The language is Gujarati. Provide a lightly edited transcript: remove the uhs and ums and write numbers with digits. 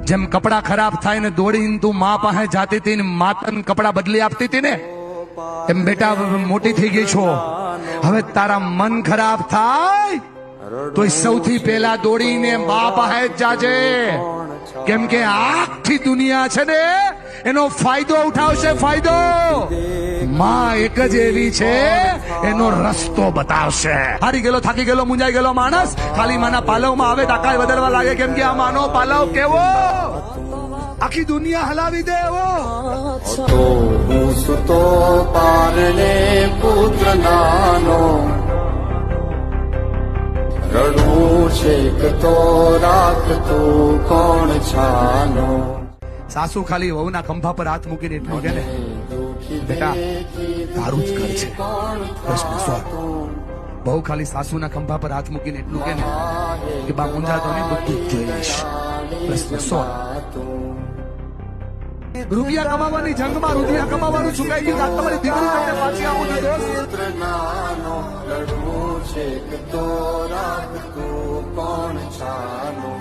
જેમ કપડા ખરાબ થાય ને દોડીને તું માં પાસે જાતી હતી ને માતન કપડા બદલી આપતી હતી ને, એમ બેટા મોટી થઈ ગઈ છો, હવે તારા મન ખરાબ થાય તો સૌથી પહેલા દોડીને બા પાસે જ જાજે, કેમ કે આખી દુનિયા છે ને એનો ફાયદો ઉઠાવશે, ફાયદો. માં એક જ એવી છે એનો રસ્તો બતાવશે. હારી ગયેલો, થાકી ગયેલો, મુંજાઈ ગયેલો માણસ ખાલી માના પાલવમાં આવે તાકાત બદલવા લાગે, કેમ કે આ માનો પાલવ કેવો આખી દુનિયા હલાવી દે એવો. તો હું સુતો પારણે પુત્ર નાનો, રડું છેક તો રાખતું કોણ છાનો. સાસુ ખાલી વહુના ખંભા પર હાથ મૂકીને એટલું કે ને, બેટા તારું જ ઘર છે, પ્રશ્ન સોલ્વ. બહુ ખાલી સાસુના ખંભા પર હાથ મૂકીને એટલું કે ને કે બા મુંજાતો નહીં, બધું જ જોઈ લઈશ, પ્રશ્ન સોલ્વ. રૂપિયા કમાવાની જંગમાં રૂપિયા કમાવાનું ચૂકાઈ ગયું. આ તમારી દીકરી તમને પાછી આવું છે દોસ્ત. પુત્ર નાનો, રડું છેક તો રાખતું કોણ છાનો.